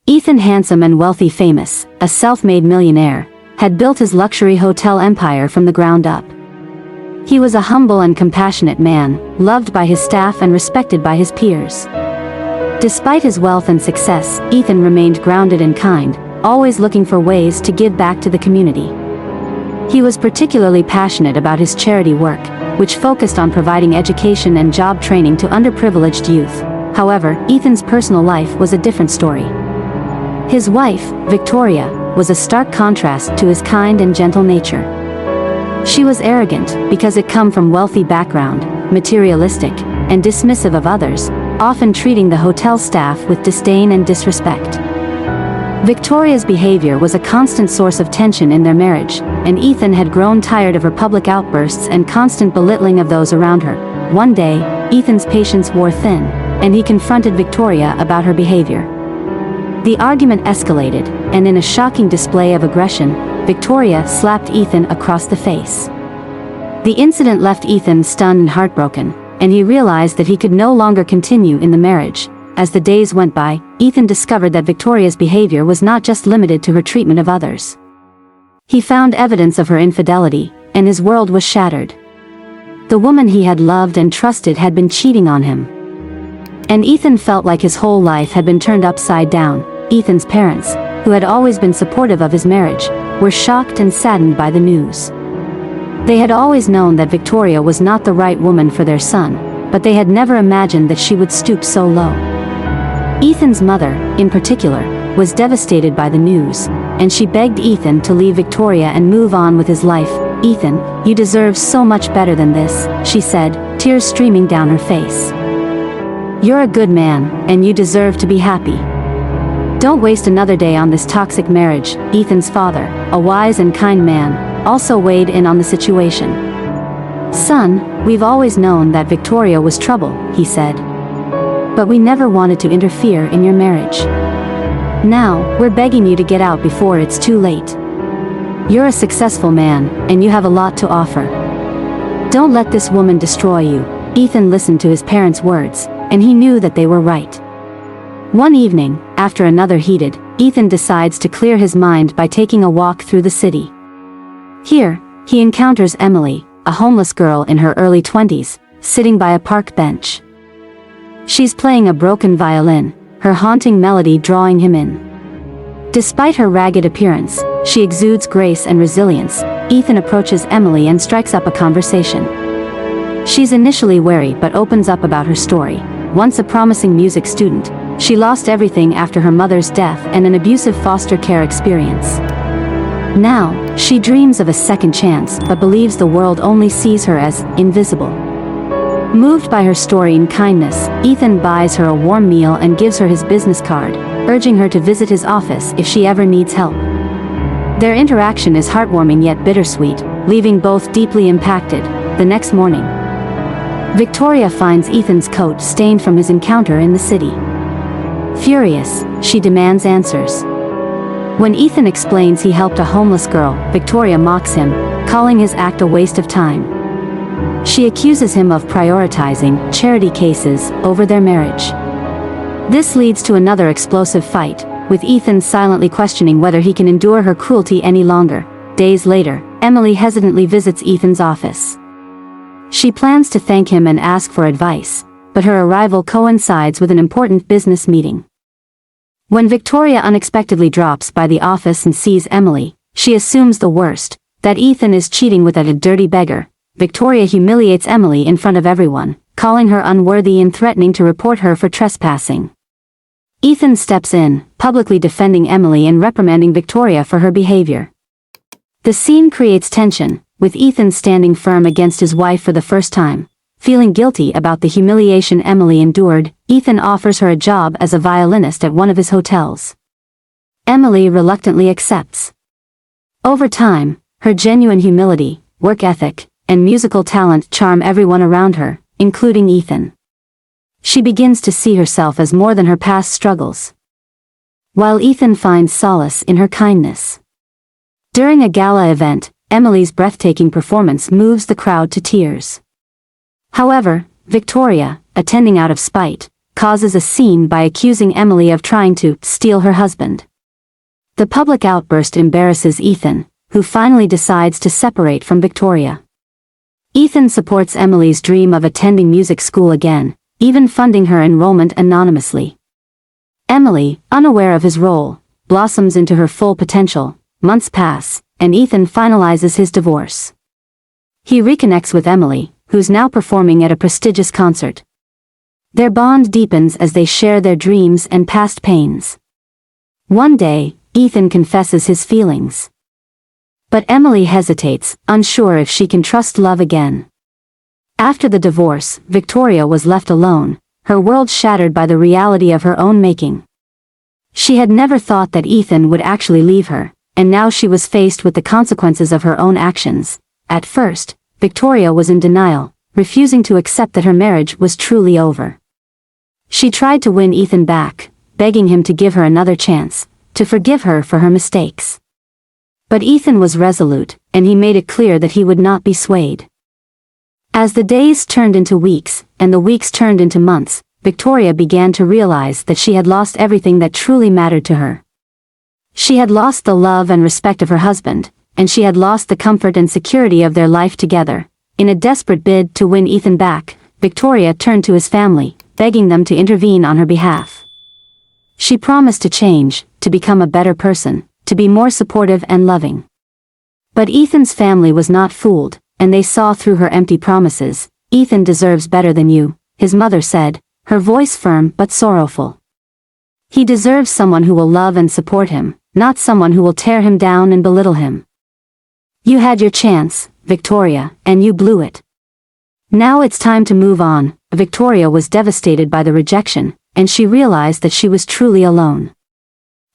Ethan, handsome and wealthy, famous, a self-made millionaire, had built his luxury hotel empire from the ground up. He was a humble and compassionate man, loved by his staff and respected by his peers. Despite his wealth and success, Ethan remained grounded and kind, always looking for ways to give back to the community. He was particularly passionate about his charity work, which focused on providing education and job training to underprivileged youth. However, Ethan's personal life was a different story. His wife, Victoria, was a stark contrast to his kind and gentle nature. She was arrogant because it come from wealthy background, materialistic, and dismissive of others, often treating the hotel staff with disdain and disrespect. Victoria's behavior was a constant source of tension in their marriage, and Ethan had grown tired of her public outbursts and constant belittling of those around her. One day, Ethan's patience wore thin, and he confronted Victoria about her behavior. The argument escalated, and in a shocking display of aggression, Victoria slapped Ethan across the face. The incident left Ethan stunned and heartbroken, and he realized that he could no longer continue in the marriage. As the days went by, Ethan discovered that Victoria's behavior was not just limited to her treatment of others. He found evidence of her infidelity, and his world was shattered. The woman he had loved and trusted had been cheating on him. And Ethan felt like his whole life had been turned upside down. Ethan's parents, who had always been supportive of his marriage, were shocked and saddened by the news. They had always known that Victoria was not the right woman for their son, but they had never imagined that she would stoop so low. Ethan's mother, in particular, was devastated by the news, and she begged Ethan to leave Victoria and move on with his life. "Ethan, you deserve so much better than this," she said, tears streaming down her face. "You're a good man, and you deserve to be happy. Don't waste another day on this toxic marriage." Ethan's father, a wise and kind man, also weighed in on the situation. "Son, we've always known that Victoria was trouble," he said. "But we never wanted to interfere in your marriage. Now, we're begging you to get out before it's too late. You're a successful man, and you have a lot to offer. Don't let this woman destroy you." Ethan listened to his parents' words, and he knew that they were right. One evening, after another heated, Ethan decides to clear his mind by taking a walk through the city. Here, he encounters Emily, a homeless girl in her early 20s, sitting by a park bench. She's playing a broken violin, her haunting melody drawing him in. Despite her ragged appearance, she exudes grace and resilience. Ethan approaches Emily and strikes up a conversation. She's initially wary but opens up about her story. Once a promising music student, she lost everything after her mother's death and an abusive foster care experience. Now, she dreams of a second chance but believes the world only sees her as invisible. Moved by her story and kindness, Ethan buys her a warm meal and gives her his business card, urging her to visit his office if she ever needs help. Their interaction is heartwarming yet bittersweet, leaving both deeply impacted. The next morning, Victoria finds Ethan's coat stained from his encounter in the city. Furious, she demands answers. When Ethan explains he helped a homeless girl, Victoria mocks him, calling his act a waste of time. She accuses him of prioritizing charity cases over their marriage. This leads to another explosive fight, with Ethan silently questioning whether he can endure her cruelty any longer. Days later, Emily hesitantly visits Ethan's office. She plans to thank him and ask for advice, but her arrival coincides with an important business meeting. When Victoria unexpectedly drops by the office and sees Emily, she assumes the worst, that Ethan is cheating with a dirty beggar. Victoria humiliates Emily in front of everyone, calling her unworthy and threatening to report her for trespassing. Ethan steps in, publicly defending Emily and reprimanding Victoria for her behavior. The scene creates tension, with Ethan standing firm against his wife for the first time. Feeling guilty about the humiliation Emily endured, Ethan offers her a job as a violinist at one of his hotels. Emily reluctantly accepts. Over time, her genuine humility, work ethic, and musical talent charm everyone around her, including Ethan. She begins to see herself as more than her past struggles, while Ethan finds solace in her kindness. During a gala event, Emily's breathtaking performance moves the crowd to tears. However, Victoria, attending out of spite, causes a scene by accusing Emily of trying to steal her husband. The public outburst embarrasses Ethan, who finally decides to separate from Victoria. Ethan supports Emily's dream of attending music school again, even funding her enrollment anonymously. Emily, unaware of his role, blossoms into her full potential. Months pass, and Ethan finalizes his divorce. He reconnects with Emily, who's now performing at a prestigious concert. Their bond deepens as they share their dreams and past pains. One day, Ethan confesses his feelings. But Emily hesitates, unsure if she can trust love again. After the divorce, Victoria was left alone, her world shattered by the reality of her own making. She had never thought that Ethan would actually leave her, and now she was faced with the consequences of her own actions. At first, Victoria was in denial, refusing to accept that her marriage was truly over. She tried to win Ethan back, begging him to give her another chance, to forgive her for her mistakes. But Ethan was resolute, and he made it clear that he would not be swayed. As the days turned into weeks, and the weeks turned into months, Victoria began to realize that she had lost everything that truly mattered to her. She had lost the love and respect of her husband, and she had lost the comfort and security of their life together. In a desperate bid to win Ethan back, Victoria turned to his family, begging them to intervene on her behalf. She promised to change, to become a better person, to be more supportive and loving. But Ethan's family was not fooled, and they saw through her empty promises. "Ethan deserves better than you," his mother said, her voice firm but sorrowful. "He deserves someone who will love and support him, not someone who will tear him down and belittle him. You had your chance, Victoria, and you blew it. Now it's time to move on." Victoria was devastated by the rejection, and she realized that she was truly alone.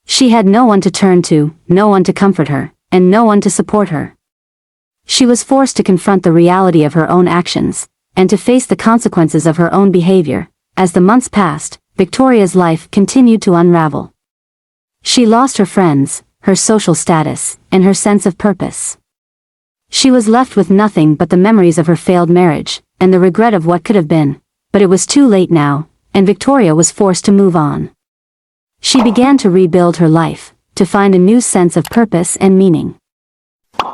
She had no one to turn to, no one to comfort her, and no one to support her. She was forced to confront the reality of her own actions, and to face the consequences of her own behavior. As the months passed, Victoria's life continued to unravel. She lost her friends, her social status, and her sense of purpose. She was left with nothing but the memories of her failed marriage, and the regret of what could have been. But it was too late now, and Victoria was forced to move on. She began to rebuild her life, to find a new sense of purpose and meaning.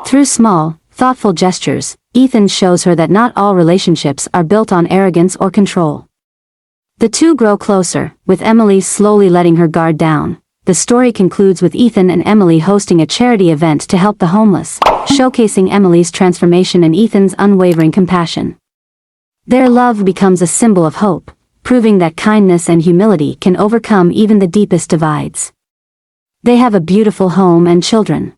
Through small, thoughtful gestures, Ethan shows her that not all relationships are built on arrogance or control. The two grow closer, with Emily slowly letting her guard down. The story concludes with Ethan and Emily hosting a charity event to help the homeless, showcasing Emily's transformation and Ethan's unwavering compassion. Their love becomes a symbol of hope, proving that kindness and humility can overcome even the deepest divides. They have a beautiful home and children.